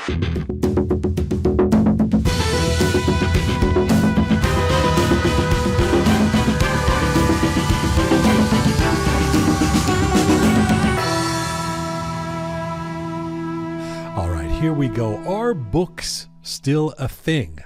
All right, here we go. Are books still a thing?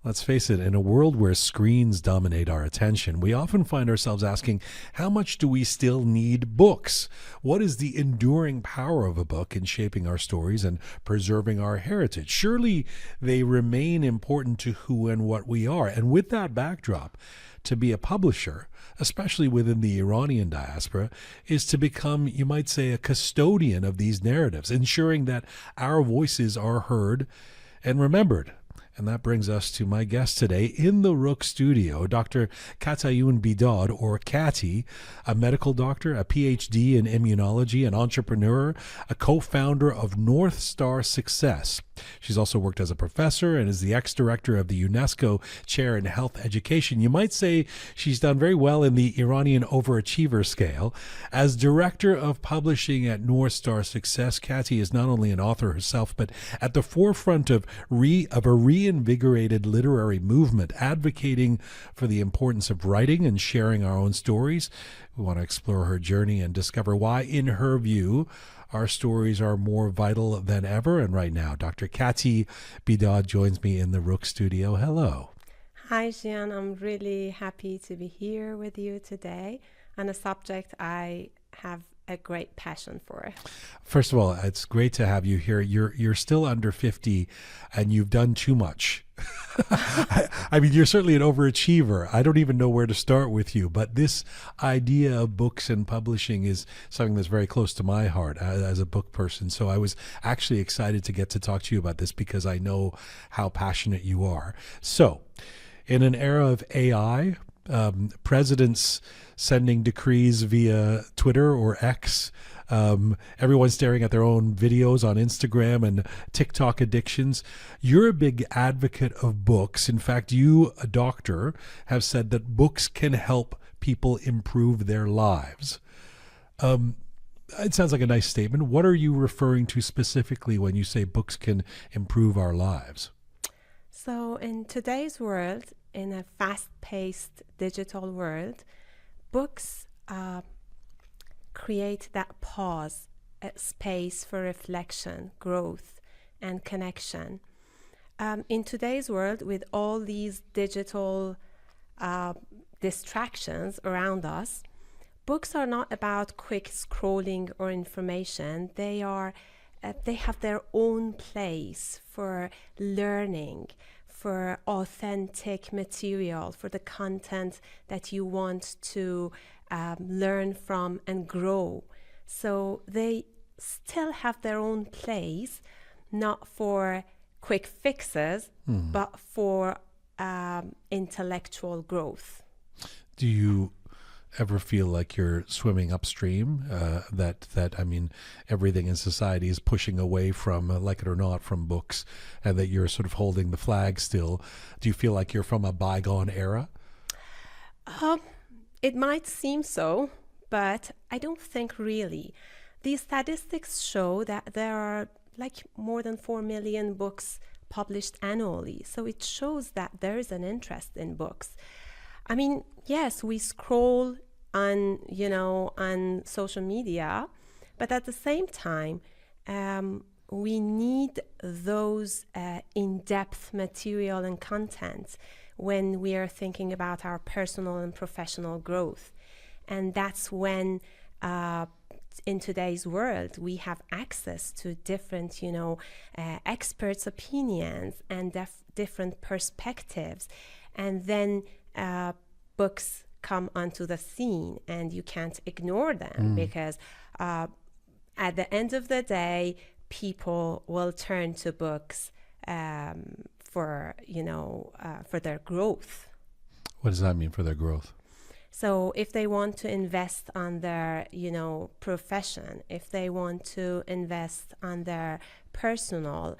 Let's face it, in a world where screens dominate our attention, we often find ourselves asking, how much do we still need books? What is the enduring power of a book in shaping our stories and preserving our heritage? Surely they remain important to who and what we are. And with that backdrop, to be a publisher, especially within the Iranian diaspora, is to become, you might say, a custodian of these narratives, ensuring that our voices are heard and remembered. And that brings us to my guest today in the Roqe studio, Dr. Katty Bidad, or Katty, a medical doctor, a PhD in immunology, an entrepreneur, a co-founder of North Star Success. She's also worked as a professor and is the ex-director of the UNESCO Chair in Health Education. You might say she's done very well in the Iranian overachiever scale. As director of publishing at North Star Success, Katty is not only an author herself, but at the forefront of a reinvigorated literary movement, advocating for the importance of writing and sharing our own stories. We want to explore her journey and discover why, in her view, our stories are more vital than ever. And right now, Dr. Katty Bidad joins me in the Roqe studio. Hello. Hi, Jean. I'm really happy to be here with you today on a subject I have a great passion for. First of all, it's great to have you here. You're still under 50 and you've done too much. I mean, you're certainly an overachiever. I don't even know where to start with you, but this idea of books and publishing is something that's very close to my heart as a book person. So I was actually excited to get to talk to you about this because I know how passionate you are. So in an era of AI, presidents sending decrees via Twitter or X, everyone staring at their own videos on Instagram and TikTok addictions. You're a big advocate of books. In fact, you, a doctor, have said that books can help people improve their lives. It sounds like a nice statement. What are you referring to specifically when you say books can improve our lives? So in today's world, in a fast-paced digital world, books create that pause, a space for reflection, growth, and connection. In today's world, with all these digital distractions around us, books are not about quick scrolling or information. They have their own place for learning, for authentic material, for the content that you want to learn from and grow. So they still have their own place, not for quick fixes, but for intellectual growth. Do you ever feel like you're swimming upstream, that I mean, everything in society is pushing away from, like it or not, from books, and that you're sort of holding the flag still? Do you feel like you're from a bygone era? It might seem so, but I don't think really. These statistics show that there are like more than 4 million books published annually. So it shows that there is an interest in books. I mean, yes, we scroll on, on social media, but at the same time, we need those in-depth material and content when we are thinking about our personal and professional growth. And that's when, in today's world, we have access to different, experts' opinions and different perspectives. And then books come onto the scene, and you can't ignore them because at the end of the day, people will turn to books for their growth. What does that mean, for their growth? So if they want to invest on their, profession, if they want to invest on their personal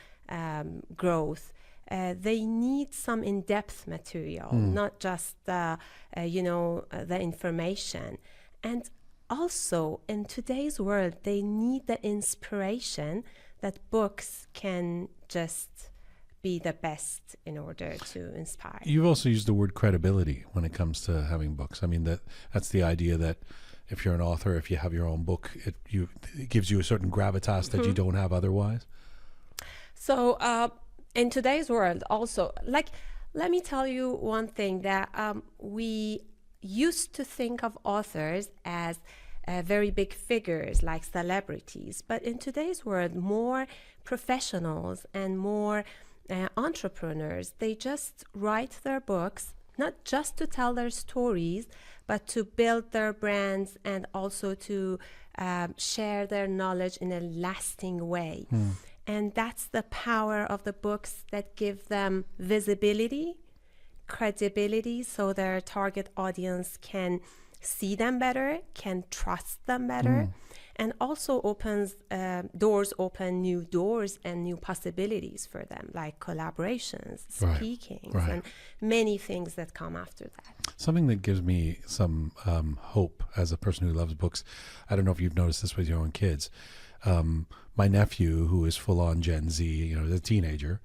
growth, they need some in-depth material, not just the information. And also, in today's world, they need the inspiration that books can just be the best in order to inspire. You've also used the word credibility when it comes to having books. I mean, that's the idea that if you're an author, if you have your own book, it gives you a certain gravitas that you don't have otherwise. So in today's world also, like, let me tell you one thing, that we used to think of authors as very big figures like celebrities, but in today's world, more professionals and more entrepreneurs, they just write their books not just to tell their stories, but to build their brands and also to share their knowledge in a lasting way. And that's the power of the books, that give them visibility, credibility, so their target audience can see them better, can trust them better, and also open new doors and new possibilities for them, like collaborations, speaking, and many things that come after that. Something that gives me some hope as a person who loves books, I don't know if you've noticed this with your own kids. My nephew, who is full-on Gen Z, a teenager,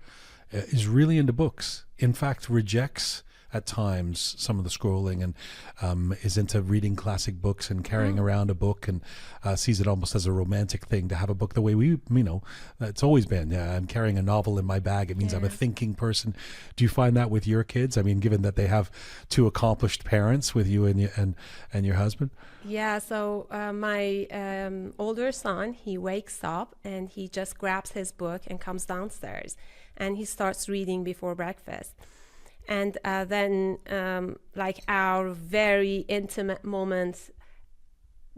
is really into books. In fact, rejects at times some of the scrolling, and is into reading classic books and carrying around a book, and sees it almost as a romantic thing to have a book the way it's always been. I'm carrying a novel in my bag. It means I'm a thinking person. Do you find that with your kids? I mean, given that they have two accomplished parents with you and your husband? Yeah, so my older son, he wakes up and he just grabs his book and comes downstairs and he starts reading before breakfast. And then like our very intimate moments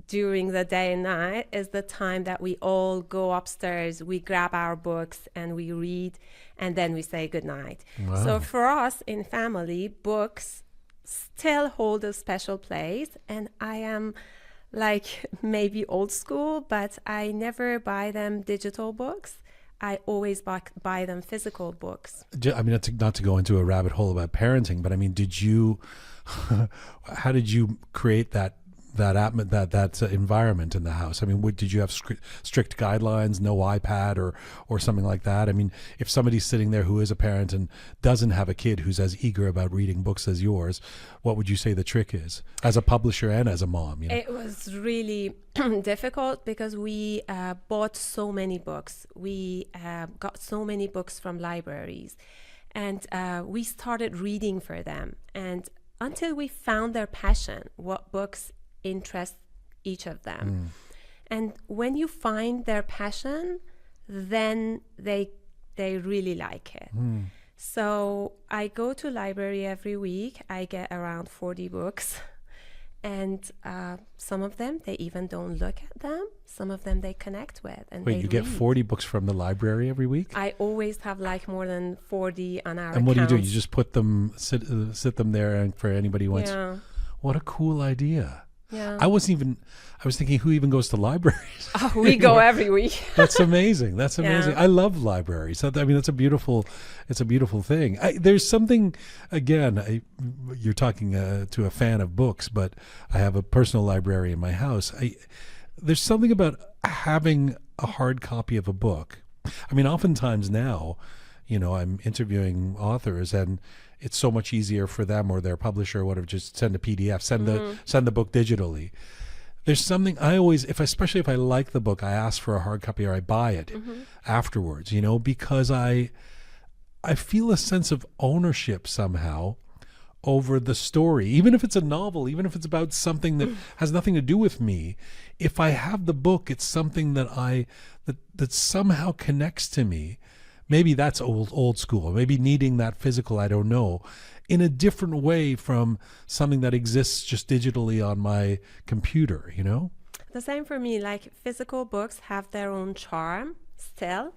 during the day and night is the time that we all go upstairs, we grab our books and we read, and then we say goodnight. Wow. So for us in family, books still hold a special place, and I am like maybe old school, but I never buy them digital books. I always buy them physical books. I mean, not to go into a rabbit hole about parenting, but I mean, how did you create that environment in the house? I mean, did you have strict guidelines, no iPad or something like that? I mean, if somebody's sitting there who is a parent and doesn't have a kid who's as eager about reading books as yours, what would you say the trick is as a publisher and as a mom? It was really difficult because we bought so many books. We got so many books from libraries, and we started reading for them. And until we found their passion, what books interest each of them. And when you find their passion, then they really like it. So I go to library every week. I get around 40 books, and some of them they even don't look at them. Some of them they connect with, and wait, you get 40 books from the library every week? I always have like more than 40 on our And what accounts. do? You just put them sit them there, and for anybody who wants. Yeah. What a cool idea. Yeah. I was thinking, who even goes to libraries? Oh, we go every week. That's amazing. That's amazing. Yeah. I love libraries. I mean, it's a beautiful thing. There's something, again, you're talking to a fan of books, but I have a personal library in my house. There's something about having a hard copy of a book. I mean, oftentimes now, I'm interviewing authors, and it's so much easier for them or their publisher or whatever, just send a PDF, send the book digitally. There's something I always, especially if I like the book, I ask for a hard copy or I buy it afterwards, because I feel a sense of ownership somehow over the story, even if it's a novel, even if it's about something that has nothing to do with me. If I have the book, it's something that that somehow connects to me. Maybe that's old school, maybe needing that physical, I don't know, in a different way from something that exists just digitally on my computer, The same for me, like physical books have their own charm still,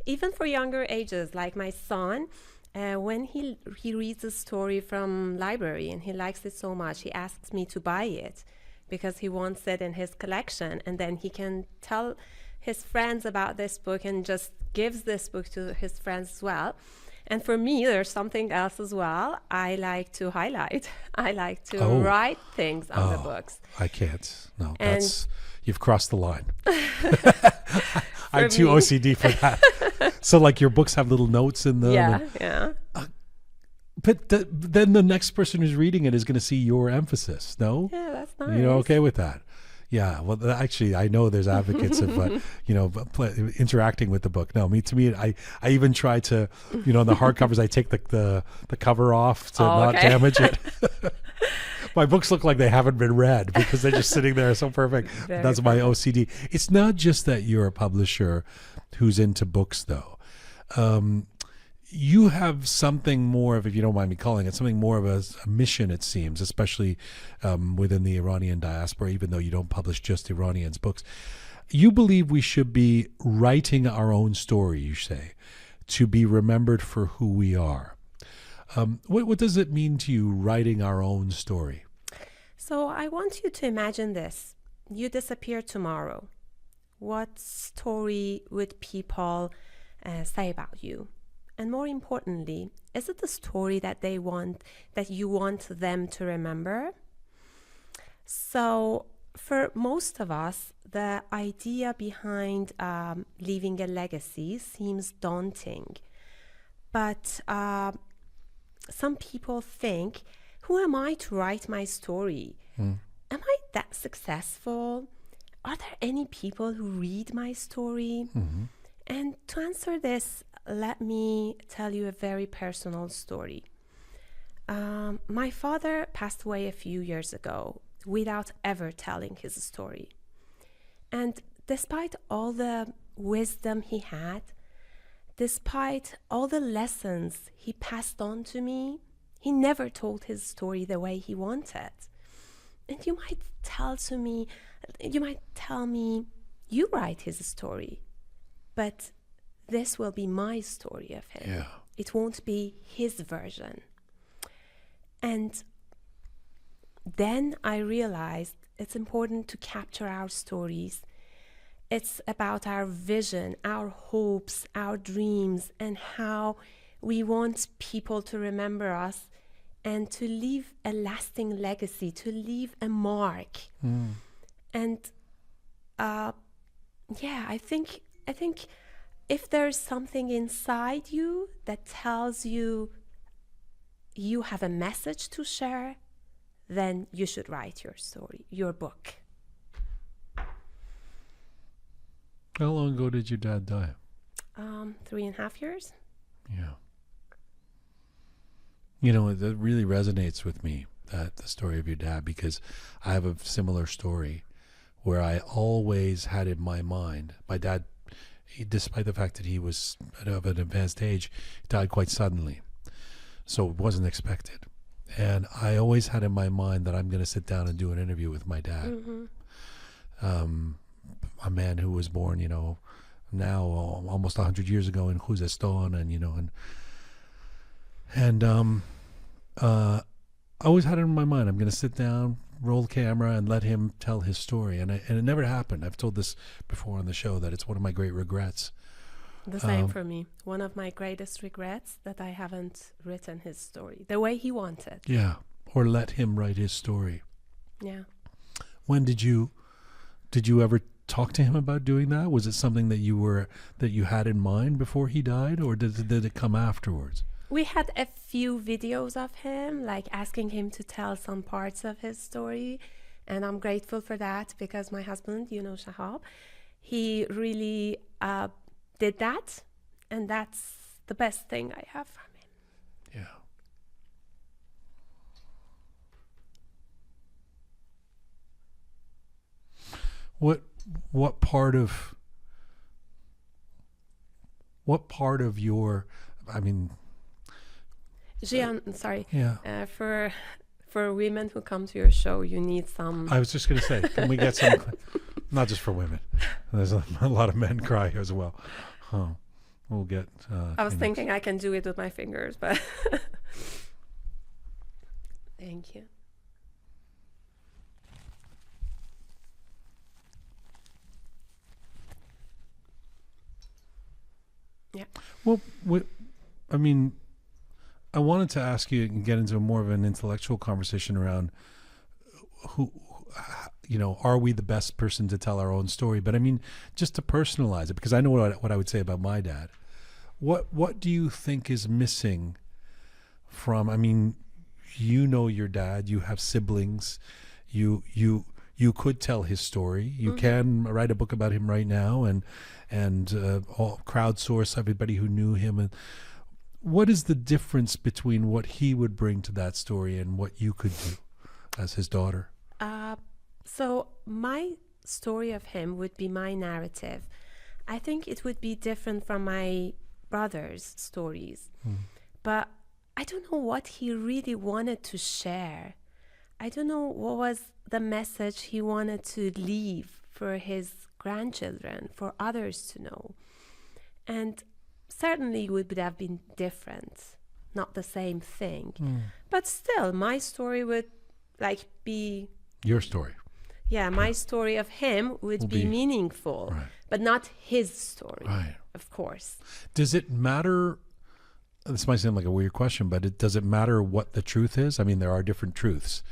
even for younger ages, like my son. When he reads a story from library and he likes it so much, he asks me to buy it because he wants it in his collection, and then he can tell his friends about this book and just gives this book to his friends as well. And for me, there's something else as well. I like to highlight. I like to write things on the books. I can't. No, you've crossed the line. I'm too OCD for that. So like your books have little notes in them. Yeah. But then the next person who's reading it is going to see your emphasis. No? Yeah, that's nice. You're okay with that? Yeah. Well, actually, I know there's advocates of, interacting with the book. No, to me, I even try to, on the hardcovers, I take the cover off to not damage it. My books look like they haven't been read because they're just sitting there so perfect. That's my OCD. It's not just that you're a publisher who's into books, though. You have something more of, if you don't mind me calling it, something more of a mission, it seems, especially within the Iranian diaspora, even though you don't publish just Iranians' books. You believe we should be writing our own story, you say, to be remembered for who we are. What does it mean to you, writing our own story? So I want you to imagine this. You disappear tomorrow. What story would people say about you? And more importantly, is it the story that you want them to remember? So for most of us, the idea behind leaving a legacy seems daunting. But some people think, who am I to write my story? Am I that successful? Are there any people who read my story? Mm-hmm. And to answer this, let me tell you a very personal story. My father passed away a few years ago without ever telling his story. And despite all the wisdom he had, despite all the lessons he passed on to me, he never told his story the way he wanted. And you might tell me, you write his story, but this will be my story of him. Yeah. It won't be his version. And then I realized it's important to capture our stories. It's about our vision, our hopes, our dreams, and how we want people to remember us and to leave a lasting legacy, to leave a mark. And I think if there's something inside you that tells you you have a message to share, then you should write your story, your book. How long ago did your dad die? 3.5 years. Yeah. That really resonates with me, the story of your dad, because I have a similar story where I always had in my mind, my dad, despite the fact that he was of an advanced age, he died quite suddenly. So it wasn't expected. And I always had in my mind that I'm going to sit down and do an interview with my dad. Mm-hmm. A man who was born, now almost 100 years ago in Khuzestan, I always had it in my mind, I'm going to sit down, roll the camera, and let him tell his story. And it never happened. I've told this before on the show that it's one of my great regrets. The same for me. One of my greatest regrets that I haven't written his story the way he wanted. Yeah, or let him write his story. Yeah. When did you ever talk to him about doing that? Was it something that you had in mind before he died, or did it come afterwards? We had a few videos of him, like asking him to tell some parts of his story. And I'm grateful for that because my husband, Shahab, he really did that. And that's the best thing I have from him. Yeah. What part of your, Gian, sorry. Yeah. For women who come to your show, you need some. I was just going to say, can we get some? Not just for women. There's a lot of men cry as well. We'll get. I was thinking I can do it with my fingers, but thank you. Yeah. Well, I wanted to ask you and get into more of an intellectual conversation around are we the best person to tell our own story? But I mean, just to personalize it, because I know what I would say about my dad. What do you think is missing from? I mean, your dad. You have siblings. You could tell his story. You can write a book about him right now, and all crowdsource everybody who knew him. And what is the difference between what he would bring to that story and what you could do as his daughter? So my story of him would be my narrative. I think it would be different from my brother's stories. But I don't know what he really wanted to share. I don't know what was the message he wanted to leave for his grandchildren, for others to know. And certainly it would have been different, not the same thing. But still, my story would be... Your story. Yeah, my story of him would be meaningful, right. But not his story, right. Of course. Does it matter? This might sound like a weird question, but does it matter what the truth is? I mean, there are different truths.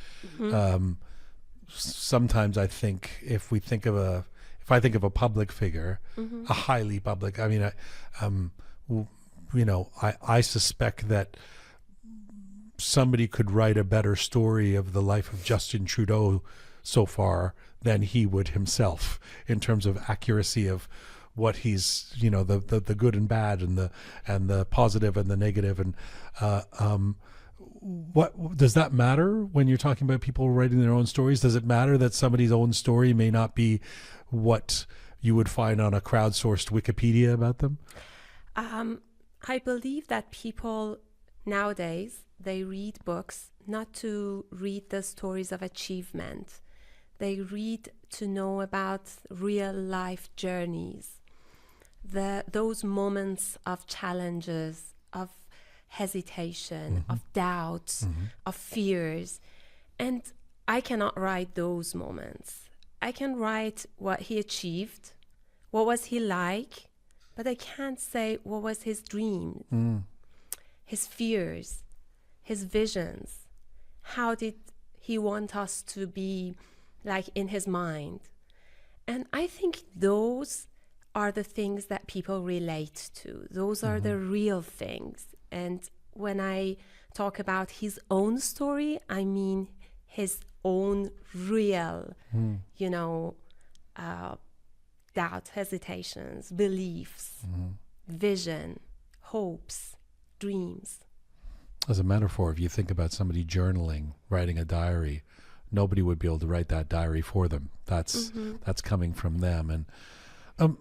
Sometimes I think if I think of a public figure, a highly public, I mean, I suspect that somebody could write a better story of the life of Justin Trudeau so far than he would himself in terms of accuracy of what he's, the good and bad and the positive and the negative. And what does that matter when you're talking about people writing their own stories? Does it matter that somebody's own story may not be what you would find on a crowdsourced Wikipedia about them? I believe that people nowadays, they read books not to read the stories of achievement. They read to know about real life journeys, those moments of challenges, of hesitation, of doubts, of fears. And I cannot write those moments. I can write what he achieved, what was he like, but I can't say what was his dream, his fears, his visions. How did he want us to be in his mind? And I think those are the things that people relate to. Those are the real things. And when I talk about his own story, I mean his own real, doubt, hesitations, beliefs, vision, hopes, dreams. As a metaphor, if you think about somebody journaling, writing a diary, nobody would be able to write that diary for them. That's coming from them. And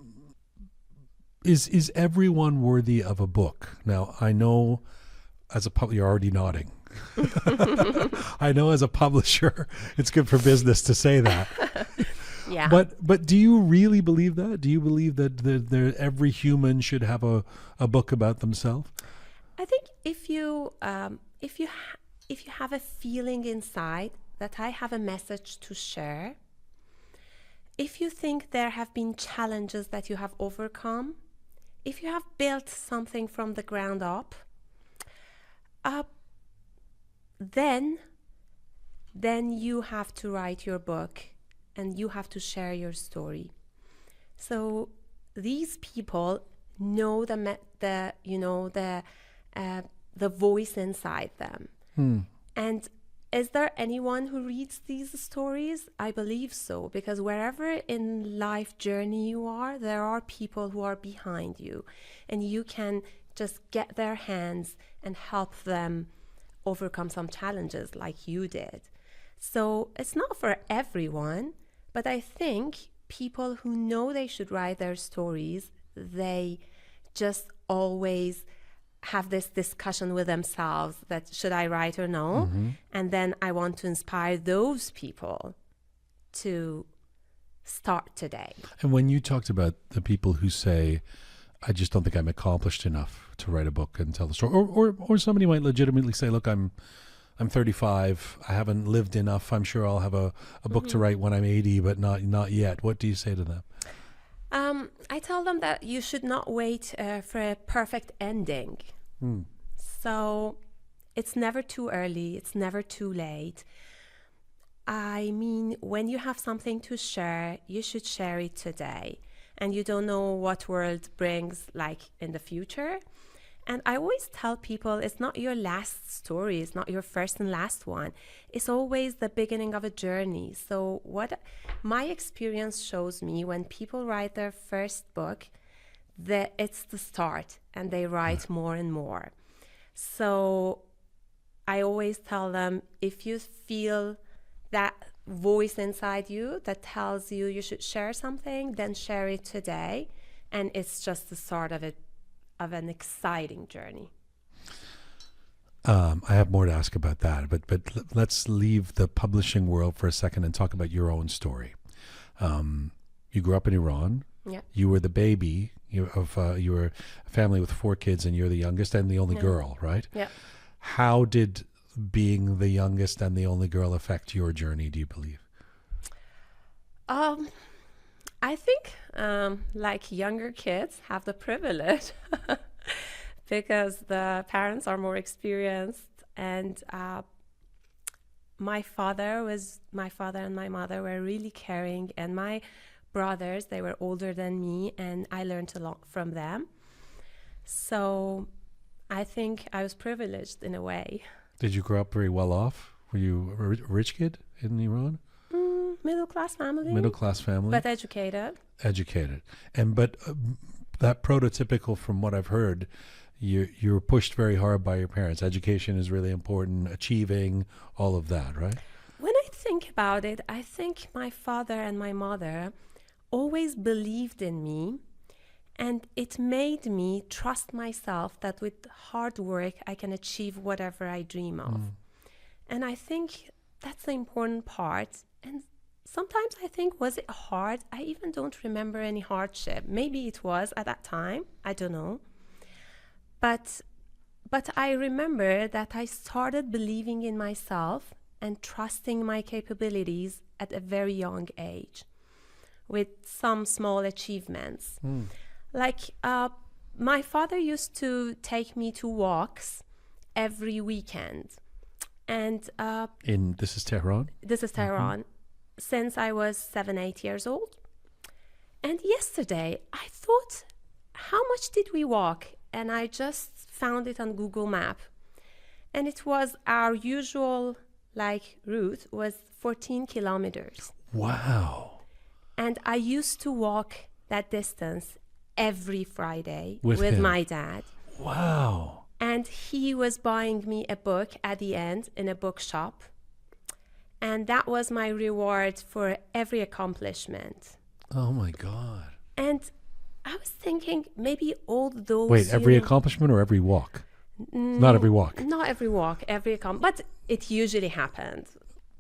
is everyone worthy of a book? Now, I know as a you're already nodding. I know as a publisher, it's good for business to say that. Yeah. But do you really believe that? Do you believe that every human should have a book about themselves? I think if you have a feeling inside that I have a message to share, if you think there have been challenges that you have overcome, if you have built something from the ground up, then you have to write your book and you have to share your story. So these people know the voice inside them. And is there anyone who reads these stories? I believe so, because wherever in life journey you are, there are people who are behind you, and you can just get their hands and help them overcome some challenges like you did. So it's not for everyone, but I think people who know they should write their stories, they just always have this discussion with themselves that should I write or no? And then I want to inspire those people to start today. And when you talked about the people who say, I just don't think I'm accomplished enough to write a book and tell the story, or somebody might legitimately say, look, I'm 35, I haven't lived enough, I'm sure I'll have a book to write when I'm 80, but not yet. What do you say to them? I tell them that you should not wait for a perfect ending. So it's never too early, it's never too late. I mean, when you have something to share, you should share it today. And you don't know what world brings like in the future. And I always tell people it's not your last story, it's not your first and last one. It's always the beginning of a journey. So, what my experience shows me when people write their first book, that it's the start and they write more and more. So, I always tell them if you feel that voice inside you that tells you you should share something, then share it today. And it's just the start of it of an exciting journey. I have more to ask about that, but let's leave the publishing world for a second and talk about your own story. You grew up in Iran. Yeah. You were the baby. You were a family with 4 kids, and you're the youngest and the only girl, right? Yeah. How did being the youngest and the only girl affect your journey, do you believe? I think like younger kids have the privilege because the parents are more experienced, and my father and my mother were really caring, and my brothers, they were older than me, and I learned a lot from them. So I think I was privileged in a way. Did you grow up very well off? Were you a rich kid in Iran? Middle class family. Middle class family, but educated. Educated, but that prototypical, from what I've heard, you were pushed very hard by your parents. Education is really important. Achieving all of that, right? When I think about it, I think my father and my mother always believed in me, and it made me trust myself that with hard work I can achieve whatever I dream of. And I think that's the important part. And sometimes I think, was it hard? I even don't remember any hardship. Maybe it was at that time. I don't know. But I remember that I started believing in myself and trusting my capabilities at a very young age with some small achievements. Like my father used to take me to walks every weekend. And This is Tehran? This is Tehran. Since I was 7-8 years old. And yesterday I thought, how much did we walk? And I just found it on Google Map. And it was our usual route was 14 kilometers. Wow. And I used to walk that distance every Friday with him. my dad. Wow. And he was buying me a book at the end in a bookshop. And that was my reward for every accomplishment. Oh my God. And I was thinking maybe all those... Wait, every accomplishment or every walk? Not every walk. Not every walk, every accomplishment. But it usually happened.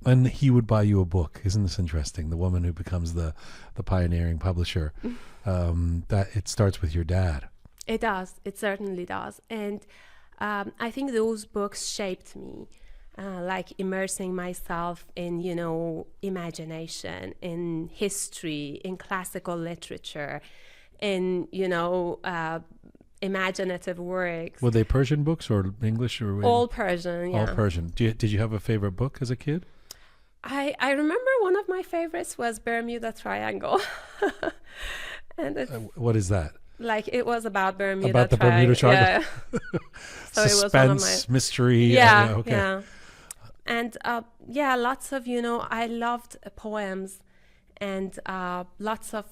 And he would buy you a book. Isn't this interesting? The woman who becomes the pioneering publisher. That it starts with your dad. It does. It certainly does. And I think those books shaped me. Immersing myself in, imagination, in history, in classical literature, in, imaginative works. Were they Persian books or English? Or all Persian, yeah. All Persian. Did you have a favorite book as a kid? I remember one of my favorites was Bermuda Triangle. And it's, what is that? it was about Bermuda About the Bermuda Triangle? Yeah. So Suspense, it was one of my... mystery. Yeah, okay. yeah. And lots of, I loved poems and lots of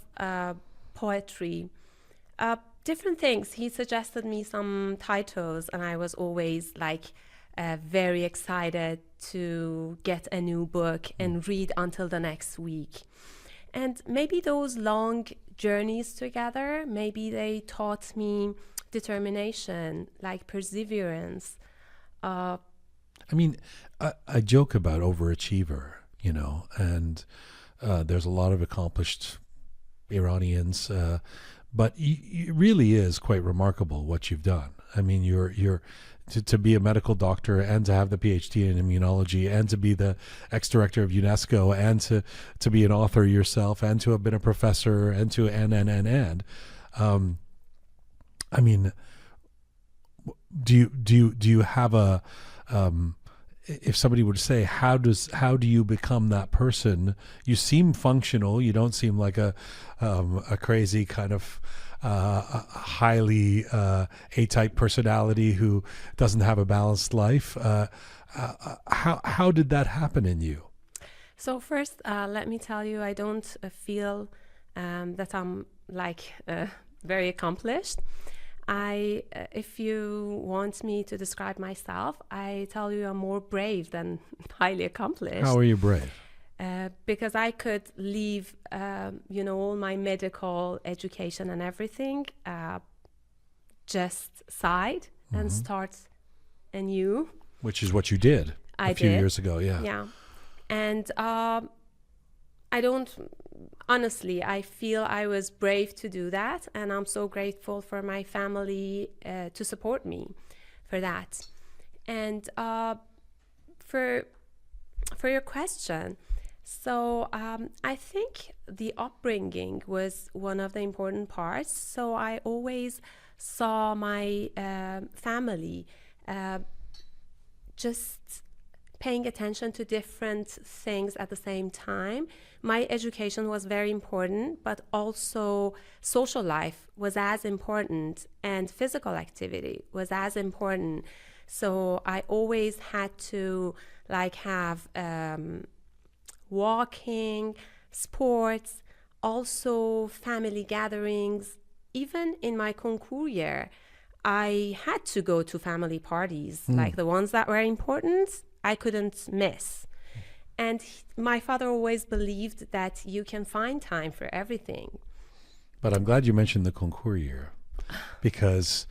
poetry. Different things. He suggested me some titles, and I was always very excited to get a new book and read until the next week. And maybe those long journeys together, maybe they taught me determination, perseverance. I joke about overachiever, and there's a lot of accomplished Iranians, but it really is quite remarkable what you've done. I mean, you're to be a medical doctor and to have the PhD in immunology and to be the ex-director of UNESCO and to be an author yourself and to have been a professor and to do you have a if somebody would say, how do you become that person? You seem functional. You don't seem like a crazy kind of highly A-type personality who doesn't have a balanced life. How did that happen in you? So first, let me tell you, I don't feel that I'm like very accomplished. If you want me to describe myself, I tell you I'm more brave than highly accomplished. How are you brave? Because I could leave, all my medical education and everything just side and start anew. Which is what you did a few years ago, yeah. Yeah. And honestly, I feel I was brave to do that. And I'm so grateful for my family to support me for that. And for your question, so I think the upbringing was one of the important parts. So I always saw my family just paying attention to different things at the same time. My education was very important, but also social life was as important, and physical activity was as important. So I always had to have walking, sports, also family gatherings. Even in my concours year, I had to go to family parties, like the ones that were important, I couldn't miss. And my father always believed that you can find time for everything. But I'm glad you mentioned the concours year, because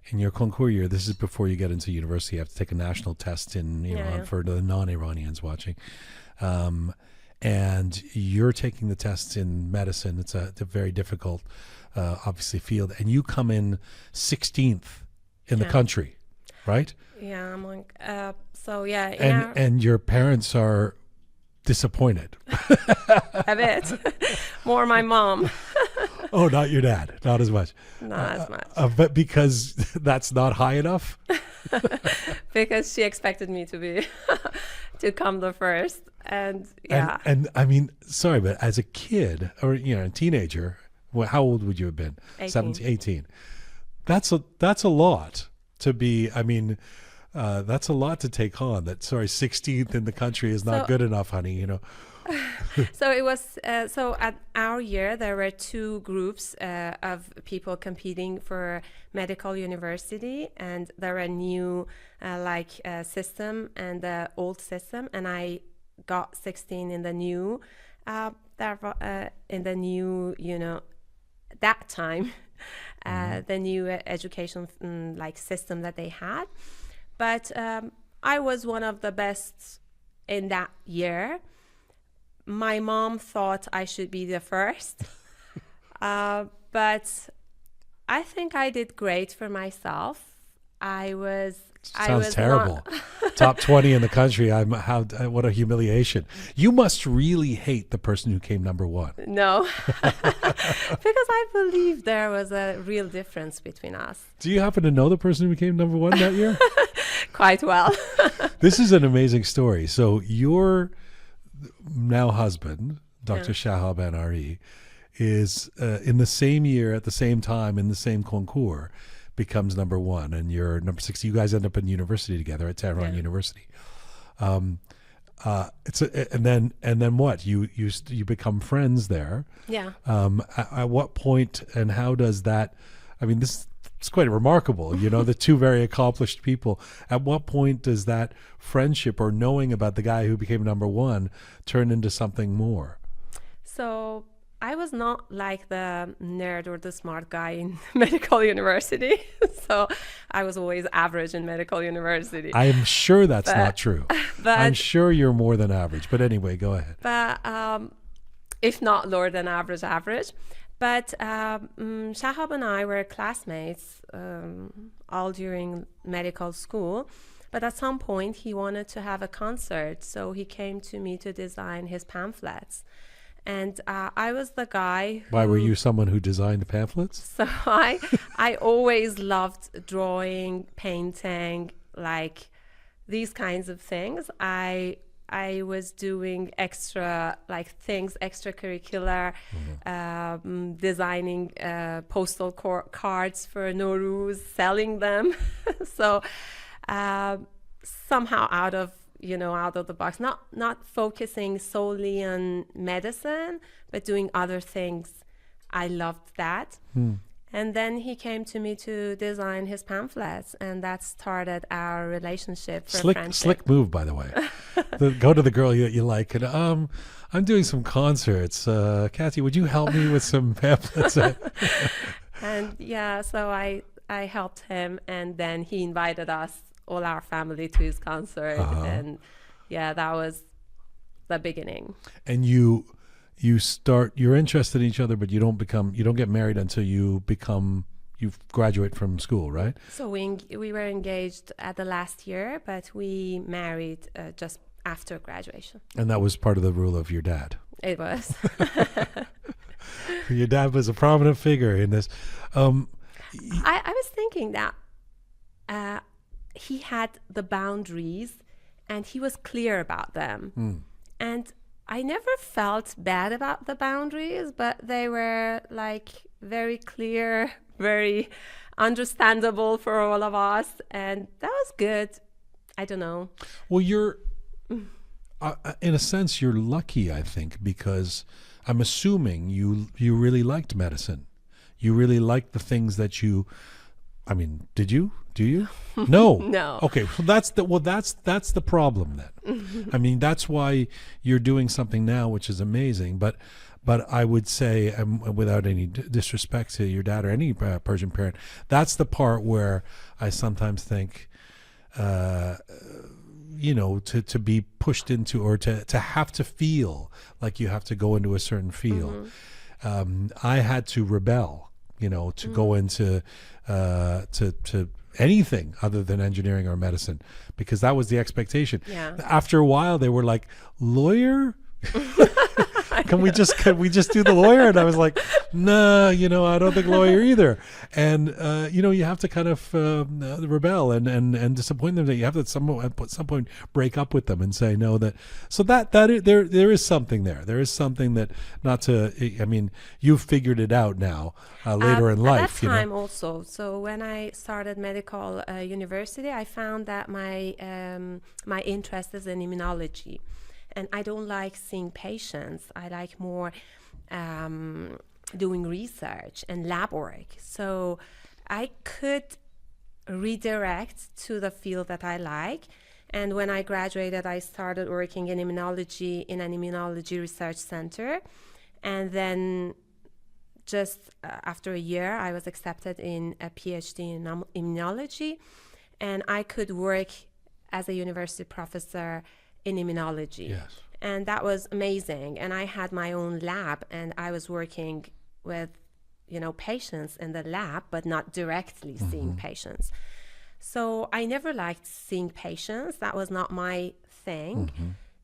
in your concours year, this is before you get into university, you have to take a national test in Iran for the non-Iranians watching. And you're taking the tests in medicine. It's a very difficult, obviously, field. And you come in 16th in the country, right? Yeah, I'm like, And your parents are disappointed. A bit. More my mom. Oh, not your dad. Not as much. Not as much. But because that's not high enough? Because she expected me to come the first. And And I mean, sorry, but as a kid or, a teenager, how old would you have been? 18. 17, 18. That's a lot to be, that's a lot to take on. 16th in the country is not good enough, honey, So it was, so at our year, there were two groups of people competing for medical university, and there were a new system and the old system, and I got 16 in the new, that time, the new education system that they had. But I was one of the best in that year. My mom thought I should be the first, but I think I did great for myself. Sounds terrible. Top 20 in the country. What a humiliation. You must really hate the person who came number one. No, because I believe there was a real difference between us. Do you happen to know the person who became number one that year? Quite well. This is an amazing story. So your now husband, Dr. Shahab Anari, is in the same year, at the same time, in the same concours, becomes number one, and you're number 6. You guys end up in university together at Tehran University. And then what? You become friends there. Yeah. At what point, and how does that? This is quite remarkable. The two very accomplished people. At what point does that friendship or knowing about the guy who became number one turn into something more? So I was not like the nerd or the smart guy in medical university. So I was always average in medical university. I am sure that's not true. But I'm sure you're more than average. But anyway, go ahead. But if not lower than average. But Shahab and I were classmates all during medical school. But at some point, he wanted to have a concert. So he came to me to design his pamphlets. And I was the guy who... Why, were you someone who designed the pamphlets? So I always loved drawing, painting, these kinds of things. I was doing extra like things, extracurricular, designing postal cards for Nowruz, selling them. So somehow out of the box, not focusing solely on medicine, but doing other things. I loved that. And then he came to me to design his pamphlets, and that started our relationship for friendship. Slick move, by the way. Go to the girl you like, and I'm doing some concerts. Katty, would you help me with some pamphlets? And yeah, so I helped him, and then he invited us, all our family, to his concert, and yeah, that was the beginning. And you're interested in each other, but you don't get married until you graduate from school, right? So we were engaged at the last year, but we married just after graduation. And that was part of the rule of your dad. It was. Your dad was a prominent figure in this. I was thinking that he had the boundaries and he was clear about them. And I never felt bad about the boundaries, but they were like very clear, very understandable for all of us. And that was good. I don't know. Well, you're, in a sense, you're lucky, I think, because I'm assuming you really liked medicine. You really liked the things that did you? Do you? No. No. Okay. That's the problem then. I mean, that's why you're doing something now, which is amazing. But I would say, without any disrespect to your dad or any Persian parent, that's the part where I sometimes think, to be pushed into, or to have to feel like you have to go into a certain field. I had to rebel, to go into to anything other than engineering or medicine, because that was the expectation. Yeah. After a while, they were like, lawyer? Can we just do the lawyer? And I was like, no, I don't think lawyer either. And you have to kind of rebel and disappoint them. That you have to at some point break up with them and say no. There is something there. There is something that you've figured it out now later in life. At that time also. So when I started medical university, I found that my interest is in immunology. And I don't like seeing patients. I like more doing research and lab work. So I could redirect to the field that I like. And when I graduated, I started working in immunology in an immunology research center. And then just after a year, I was accepted in a PhD in immunology. And I could work as a university professor in immunology. Yes. And that was amazing. And I had my own lab, and I was working with, patients in the lab, but not directly seeing patients. So I never liked seeing patients. That was not my thing.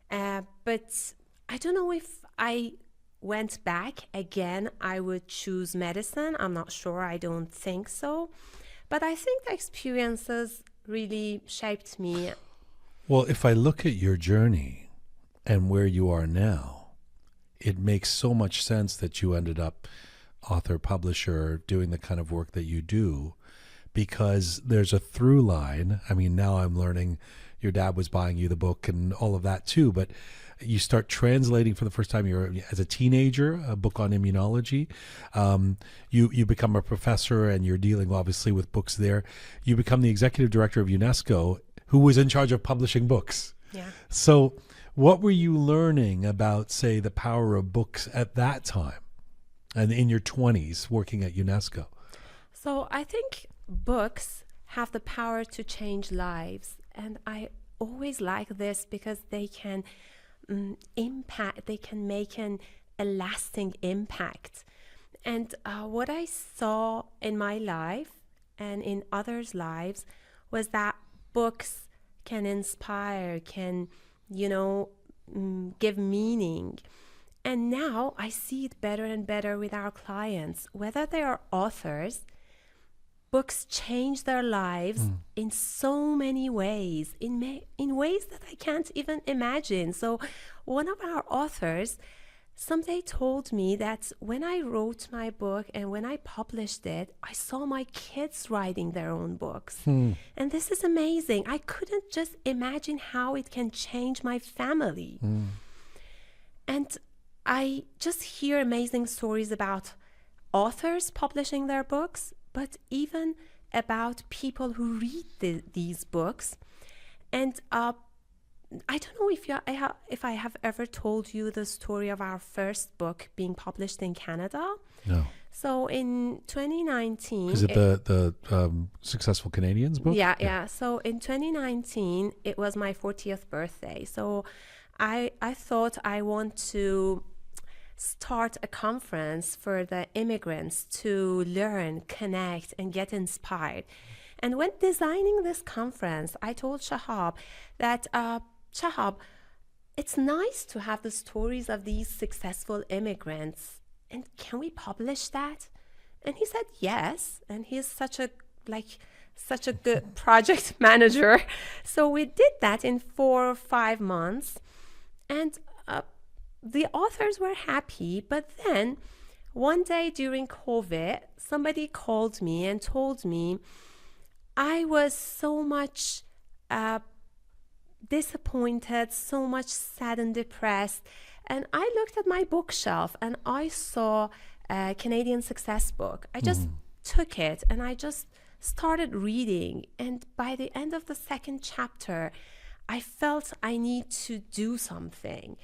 But I don't know if I went back again, I would choose medicine. I'm not sure. I don't think so. But I think the experiences really shaped me. Well, if I look at your journey and where you are now, it makes so much sense that you ended up author, publisher, doing the kind of work that you do, because there's a through line. I mean, now I'm learning your dad was buying you the book and all of that too, but you start translating for the first time as a teenager, a book on immunology. You become a professor and you're dealing obviously with books there. You become the executive director of UNESCO, who was in charge of publishing books. Yeah. So what were you learning about, say, the power of books at that time and in your 20s working at UNESCO? So I think books have the power to change lives. And I always like this because they can impact, they can make a lasting impact. And what I saw in my life and in others' lives was that books can inspire, can, give meaning. And now I see it better and better with our clients, whether they are authors, books change their lives in so many ways, in ways that I can't even imagine. So one of our authors someday told me that when I wrote my book and when I published it, I saw my kids writing their own books. And this is amazing. I couldn't just imagine how it can change my family. And I just hear amazing stories about authors publishing their books, but even about people who read these books. And I don't know if I have ever told you the story of our first book being published in Canada. No. So in 2019... Is it the Successful Canadians book? Yeah. So in 2019, it was my 40th birthday. So I thought I want to start a conference for the immigrants to learn, connect, and get inspired. And when designing this conference, I told Shahab that, Shahab, it's nice to have the stories of these successful immigrants. And can we publish that? And he said yes. And he's such a good project manager. So we did that in 4 or 5 months. And the authors were happy. But then one day during COVID, somebody called me and told me I was so much disappointed, so much sad and depressed. And I looked at my bookshelf and I saw a Canadian success book. I just took it and I just started reading. And by the end of the second chapter, I felt I need to do something.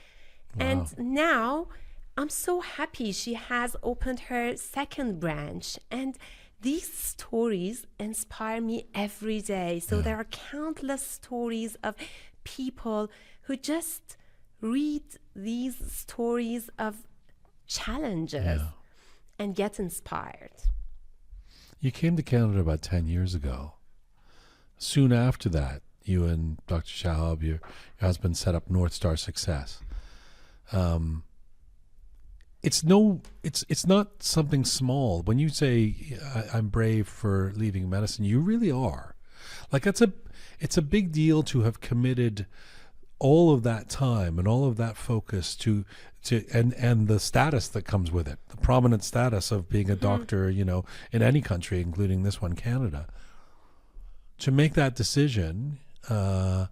Wow. And now I'm so happy she has opened her second branch. And these stories inspire me every day. So there are countless stories of people who just read these stories of challenges and get inspired. You came to Canada about 10 years ago. Soon after that, you and Dr. Shahab, your husband, set up North Star Success. It's not something small. When you say I'm brave for leaving medicine, you really are. Like it's a big deal to have committed all of that time and all of that focus to and the status that comes with it, the prominent status of being a doctor, in any country, including this one, Canada. To make that decision, I'm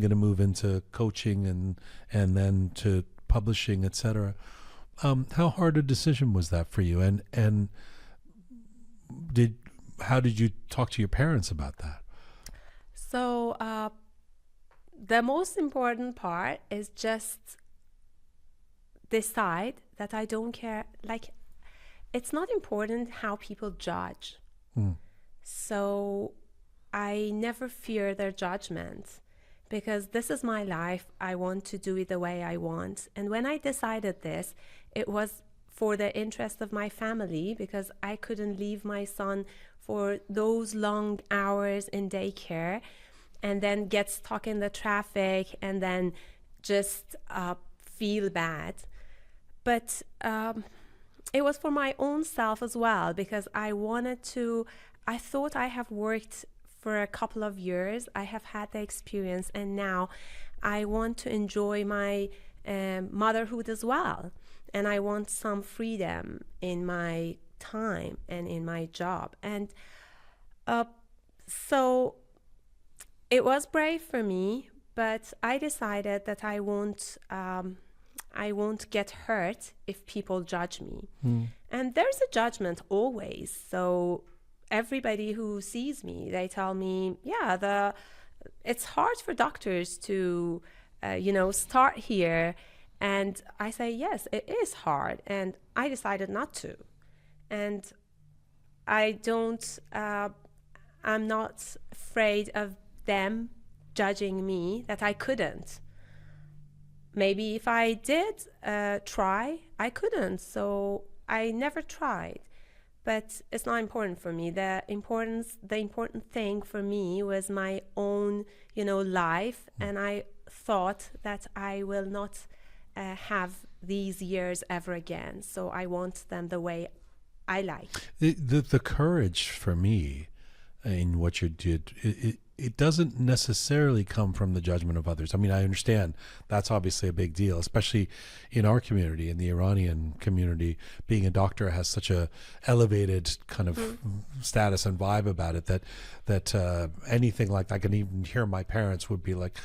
going to move into coaching and then to publishing, etc. How hard a decision was that for you? And how did you talk to your parents about that? So the most important part is just decide that I don't care. Like, it's not important how people judge. So I never fear their judgment, because this is my life. I want to do it the way I want. And when I decided this, it was for the interest of my family, because I couldn't leave my son for those long hours in daycare and then get stuck in the traffic and then just feel bad. But it was for my own self as well, because I thought I have worked for a couple of years. I have had the experience, and now I want to enjoy my motherhood as well. And I want some freedom in my time and in my job. And so it was brave for me, but I decided that I won't get hurt if people judge me. And there's a judgment always. So everybody who sees me, they tell me, it's hard for doctors to, start here. And I say, yes, it is hard. And I decided not to. And I'm not afraid of them judging me that I couldn't. Maybe if I did try, I couldn't. So I never tried. But it's not important for me. The important thing for me was my own, life. And I thought that I will not have these years ever again. So I want them the way I like. The courage for me in what you did, it doesn't necessarily come from the judgment of others. I mean, I understand that's obviously a big deal, especially in our community, in the Iranian community. Being a doctor has such a elevated kind of status and vibe about it that anything like that, I can even hear my parents would be like,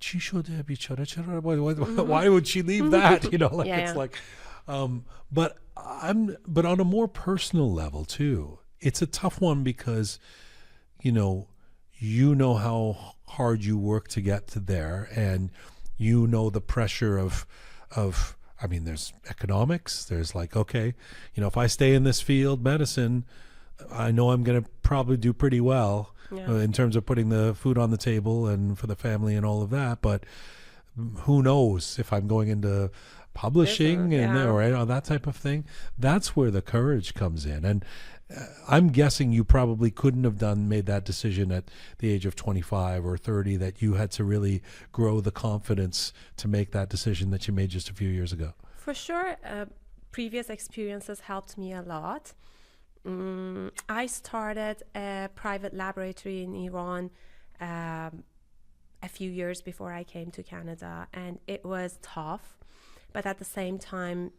"Chi shode bichara chara? Why would she leave that?" You know, like it's like. But on a more personal level too, it's a tough one because, you know how hard you work to get to there, and you know the pressure of I mean, there's economics, there's like, okay, if I stay in this field, medicine, I know I'm going to probably do pretty well in terms of putting the food on the table and for the family and all of that, but who knows if I'm going into publishing or that type of thing. That's where the courage comes in. And I'm guessing you probably couldn't have made that decision at the age of 25 or 30, that you had to really grow the confidence to make that decision that you made just a few years ago. For sure, previous experiences helped me a lot. I started a private laboratory in Iran a few years before I came to Canada, and it was tough, but at the same time,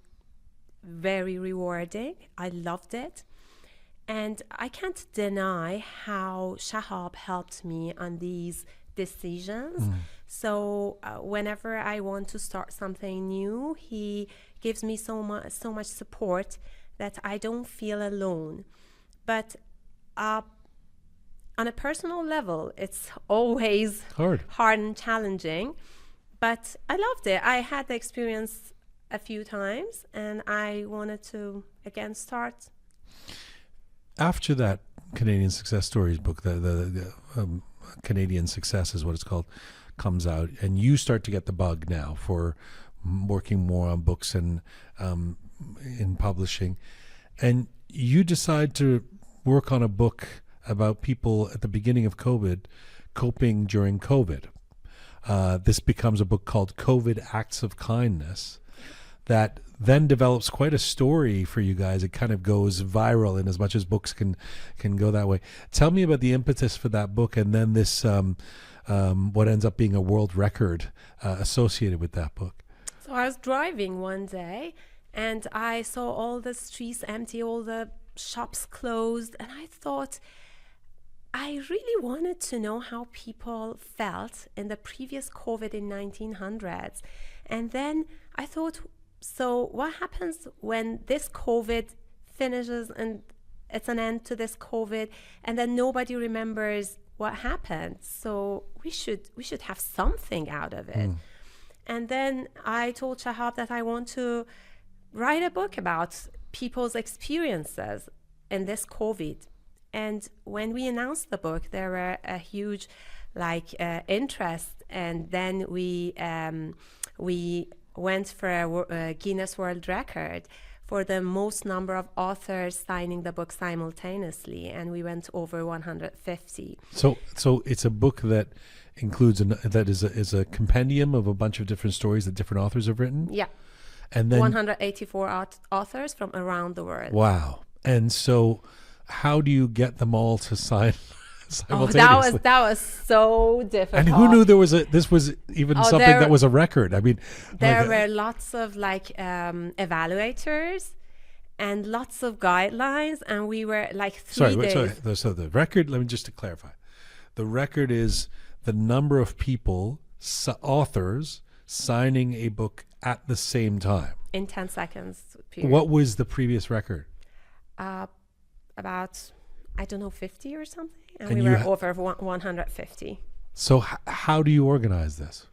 very rewarding. I loved it. And I can't deny how Shahab helped me on these decisions. So whenever I want to start something new, he gives me so much support that I don't feel alone. But on a personal level, it's always hard and challenging. But I loved it. I had the experience a few times, and I wanted to again start. After that Canadian Success Stories book, the Canadian Success is what it's called, comes out, and you start to get the bug now for working more on books and in publishing, and you decide to work on a book about people at the beginning of COVID coping during COVID. This becomes a book called COVID Acts of Kindness that then develops quite a story for you guys. It kind of goes viral in as much as books can go that way. Tell me about the impetus for that book, and then this what ends up being a world record associated with that book. So I was driving one day, and I saw all the streets empty, all the shops closed, and I thought, I really wanted to know how people felt in the previous COVID in 1900s. And then I thought, so what happens when this COVID finishes and it's an end to this COVID, and then nobody remembers what happened? So we should have something out of it. And then I told Shahab that I want to write a book about people's experiences in this COVID. And when we announced the book, there were a huge interest, and then we went for a Guinness World Record for the most number of authors signing the book simultaneously, and we went over 150. So it's a book that includes is a compendium of a bunch of different stories that different authors have written. Yeah, and then 184 authors from around the world. Wow! And so, how do you get them all to sign simultaneously? That was so difficult. And who knew this was even something that was a record? I mean, there were lots of evaluators and lots of guidelines, and we were like 3 days. Sorry. So the record. Let me just to clarify, the record is the number of people, authors, signing a book at the same time in 10 seconds period. What was the previous record? About 50 or something, and we were over 150. So how do you organize this?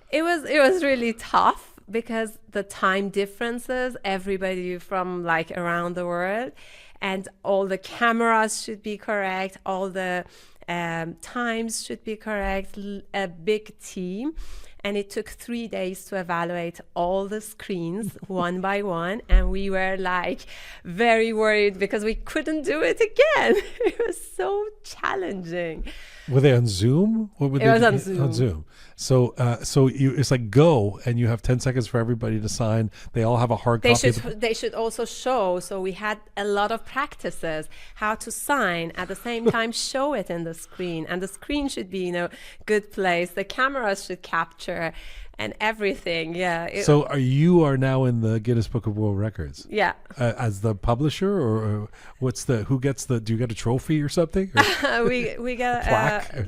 It was really tough because the time differences, everybody from around the world, and all the cameras should be correct, all the times should be correct, a big team. And it took 3 days to evaluate all the screens one by one. And we were like very worried because we couldn't do it again. It was so challenging. Were they on Zoom? Or were It was on On Zoom. Zoom. So, it's like go, and you have 10 seconds for everybody to sign. They all have a hard They copy. they should also show. So we had a lot of practices how to sign at the same time, show it in the screen, and the screen should be in a good place. The cameras should capture and everything. Yeah. So you are now in the Guinness Book of World Records Yeah. as the publisher, or who gets the? Do you get a trophy or something? Or we got plaque?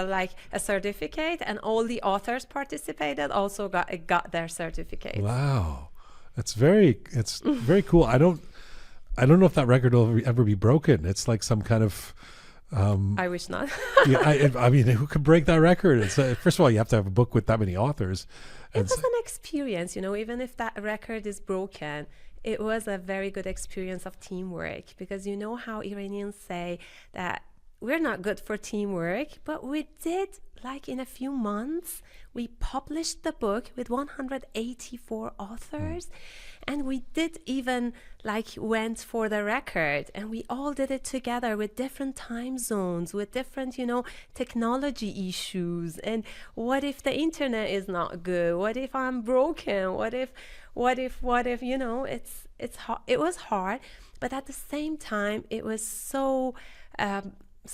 like a certificate, and all the authors participated also got their certificates. Wow, it's very cool. I don't know if that record will ever be broken. It's like some kind of. I wish not. Yeah, I mean, who could break that record? It's first of all, you have to have a book with that many authors. It was an experience, even if that record is broken, it was a very good experience of teamwork, because you know how Iranians say that we're not good for teamwork, but we did, like in a few months, we published the book with 184 authors, and we did even went for the record, and we all did it together with different time zones, with different, technology issues. And what if the internet is not good? What if I'm broken? What if, it's hard. It was hard, but at the same time, it was so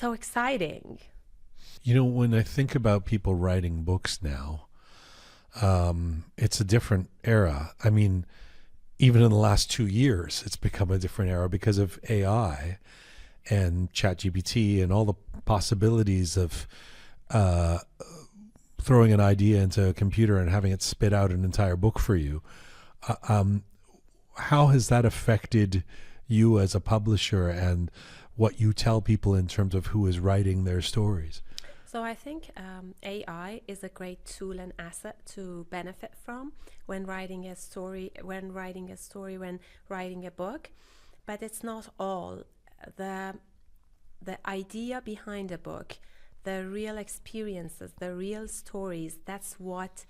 exciting. When I think about people writing books now, it's a different era. I mean, even in the last 2 years, it's become a different era because of AI and ChatGPT and all the possibilities of throwing an idea into a computer and having it spit out an entire book for you. How has that affected you as a publisher and what you tell people in terms of who is writing their stories? So I think AI is a great tool and asset to benefit from when writing a story, when writing a book, but it's not all. The idea behind a book, the real experiences, the real stories, that's what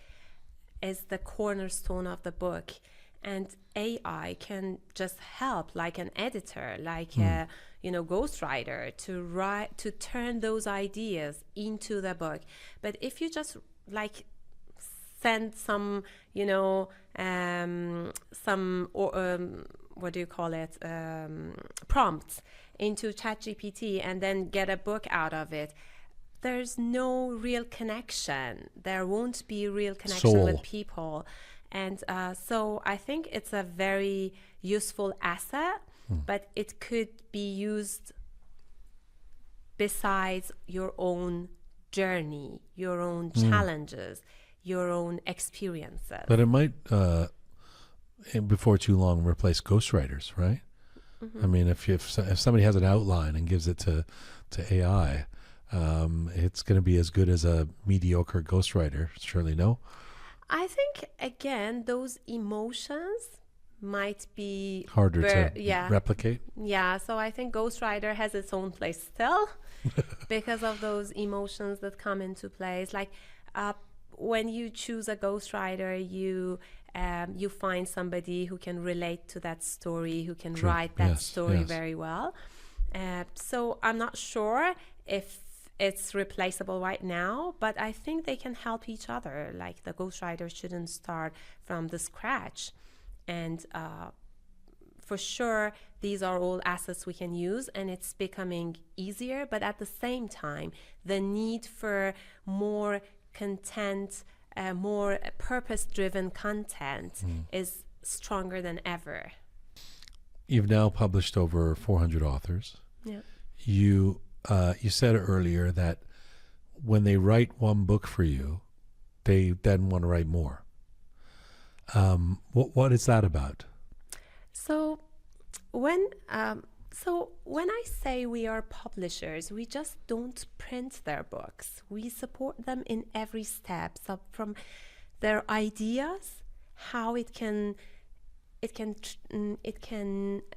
is the cornerstone of the book. And AI can just help, like an editor, like a ghostwriter, to turn those ideas into the book. But if you just send some, what do you call it, prompts into ChatGPT and then get a book out of it, there's no real connection. There won't be real connection with people. And so I think it's a very useful asset, but it could be used besides your own journey, your own challenges, your own experiences. But it might, before too long, replace ghostwriters, right? Mm-hmm. I mean, if somebody has an outline and gives it to AI, it's going to be as good as a mediocre ghostwriter, surely, no? I think, again, those emotions might be harder to replicate. Yeah, so I think ghostwriter has its own place still because of those emotions that come into place. Like when you choose a ghostwriter, you find somebody who can relate to that story, who can write that story very well. So I'm not sure if it's replaceable right now, but I think they can help each other. Like the ghostwriter shouldn't start from the scratch. And for sure, these are all assets we can use, and it's becoming easier. But at the same time, the need for more content, more purpose-driven content is stronger than ever. You've now published over 400 authors. Yeah. You said earlier that when they write one book for you, they then want to write more. What is that about? So when I say we are publishers, we just don't print their books. We support them in every step, so from their ideas, how it can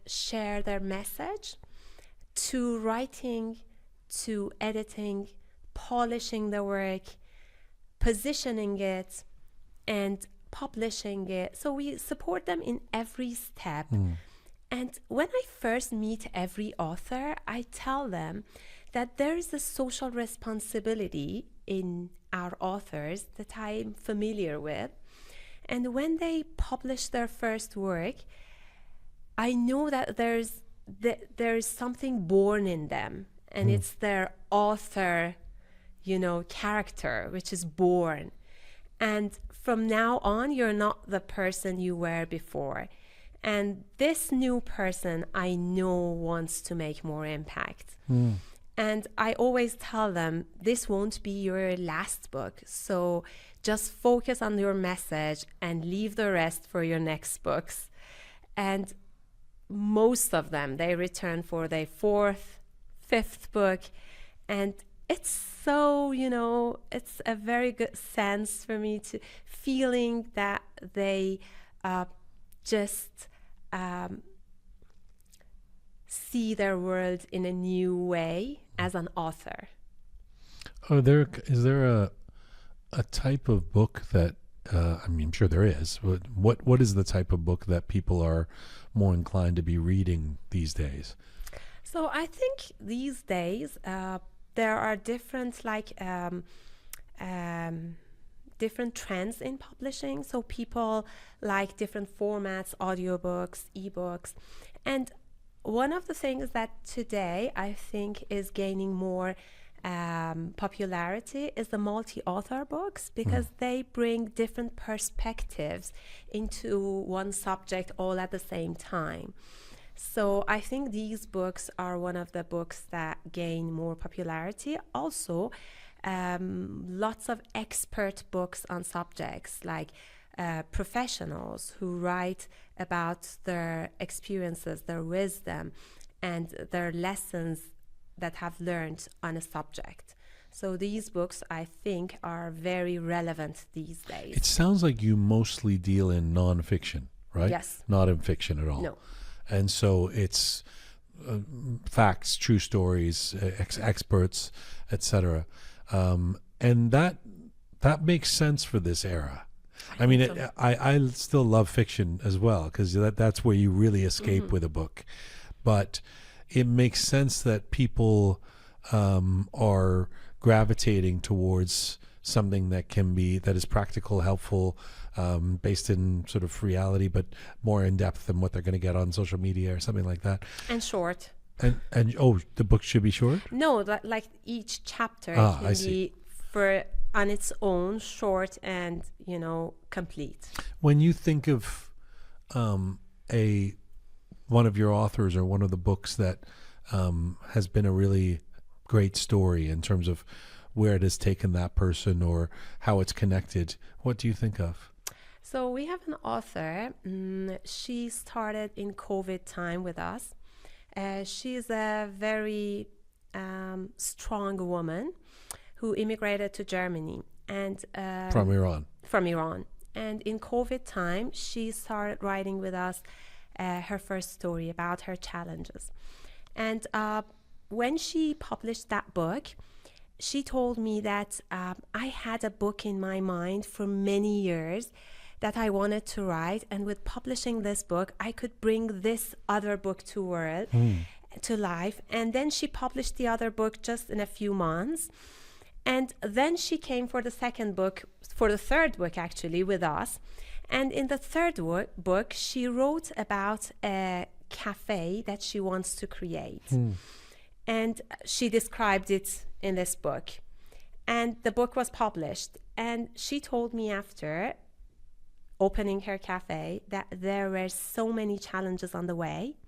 share their message, to writing, to editing, polishing the work, positioning it and publishing it. So we support them in every step. And when I first meet every author, I tell them that there is a social responsibility in our authors that I'm familiar with. And when they publish their first work, I know that there is something born in them, and it's their author, character, which is born. And from now on, you're not the person you were before. And this new person, I know, wants to make more impact. And I always tell them, this won't be your last book. So just focus on your message and leave the rest for your next books. And most of them, they return for their fourth, fifth book. And it's so, it's a very good sense for me to feeling that they just see their world in a new way as an author. Is there a type of book that I'm sure there is. What is the type of book that people are more inclined to be reading these days? So I think these days there are different different trends in publishing. So people like different formats, audiobooks, ebooks. And one of the things that today I think is gaining more popularity is the multi-author books, because they bring different perspectives into one subject all at the same time. So I think these books are one of the books that gain more popularity. Also, lots of expert books on subjects, like professionals who write about their experiences, their wisdom, and their lessons that have learned on a subject. So these books, I think, are very relevant these days. It sounds like you mostly deal in nonfiction, right? Yes. Not in fiction at all. No. And so it's facts, true stories, experts, etc. And that makes sense for this era. I mean, I still love fiction as well, because that's where you really escape with a book. But it makes sense that people are gravitating towards something that is practical, helpful, based in sort of reality, but more in depth than what they're going to get on social media or something like that. And short. And the book should be short? No, like each chapter can be on its own, short and complete. When you think of one of your authors or one of the books that has been a really great story in terms of where it has taken that person or how it's connected, what do you think of? So we have an author. She started in COVID time with us. She's a very strong woman who immigrated to Germany and From Iran. And in COVID time, she started writing with us her first story about her challenges. And when she published that book, she told me that I had a book in my mind for many years that I wanted to write, and with publishing this book, I could bring this other book to life. And then she published the other book just in a few months. And then she came for the third book actually with us. And in the third book, she wrote about a cafe that she wants to create. And she described it in this book. And the book was published. And she told me after opening her cafe that there were so many challenges on the way.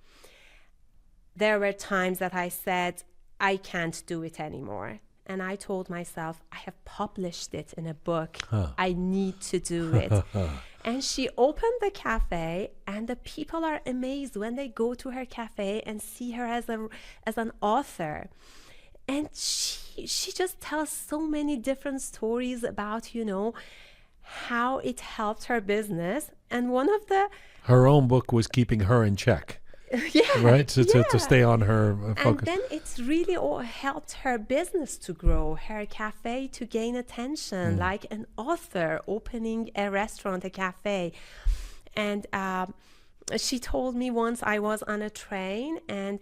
There were times that I said, I can't do it anymore. And I told myself, I have published it in a book. I need to do it. And she opened the cafe, and the people are amazed when they go to her cafe and see her as an author. And she just tells so many different stories about, how it helped her business. And one of her own book was keeping her in check. Yeah, right? To yeah. stay on her And focus. then it's really all helped her business to grow, her cafe to gain attention, like an author opening a restaurant, a cafe. And she told me once I was on a train and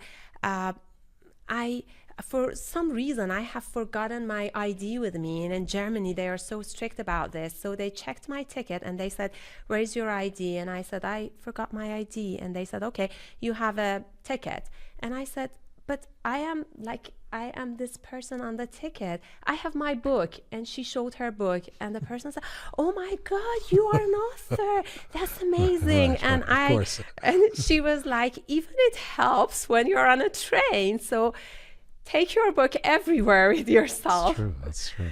I, for some reason, I have forgotten my ID with me. And in Germany, they are so strict about this. So they checked my ticket and they said, "Where's your ID?" And I said, "I forgot my ID." And they said, "Okay, you have a ticket." And I said, "But I am this person on the ticket. I have my book." And she showed her book. And the person said, "Oh my God, you are an author. That's amazing." Right, And of course. and she was like, "Even it helps when you're on a train. So take your book everywhere with That's yourself." true. That's true.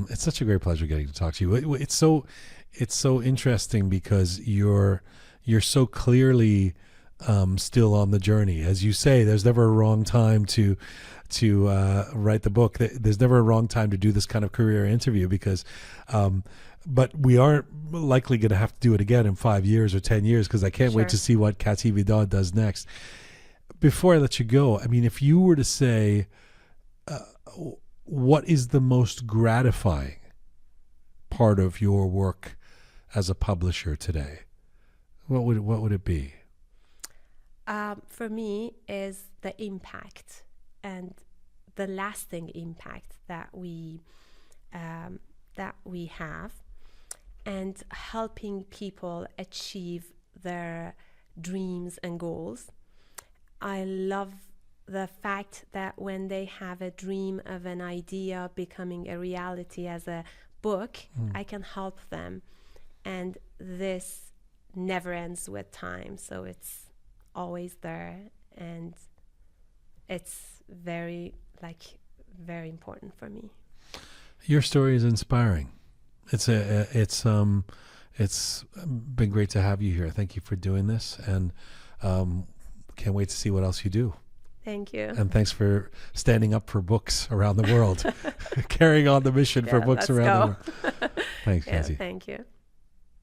It's such a great pleasure getting to talk to you. It's so interesting because you're so clearly still on the journey. As you say, there's never a wrong time to write the book. There's never a wrong time to do this kind of career interview because, but we aren't likely going to have to do it again in 5 years or 10 years because I can't wait Sure. to see what Katty Bidad does next. Before I let you go, I mean, if you were to say, what is the most gratifying part of your work as a publisher today? What would it be? For me, is the impact and the lasting impact that we have, and helping people achieve their dreams and goals. I love the fact that when they have a dream of an idea becoming a reality as a book, I can help them. And this never ends with time. So it's always there. And it's very important for me. Your story is inspiring. It's been great to have you here. Thank you for doing this, and can't wait to see what else you do. Thank you. And thanks for standing up for books around the world, carrying on the mission for books let's around go. the world. Thanks, Yeah, Katty. thank you.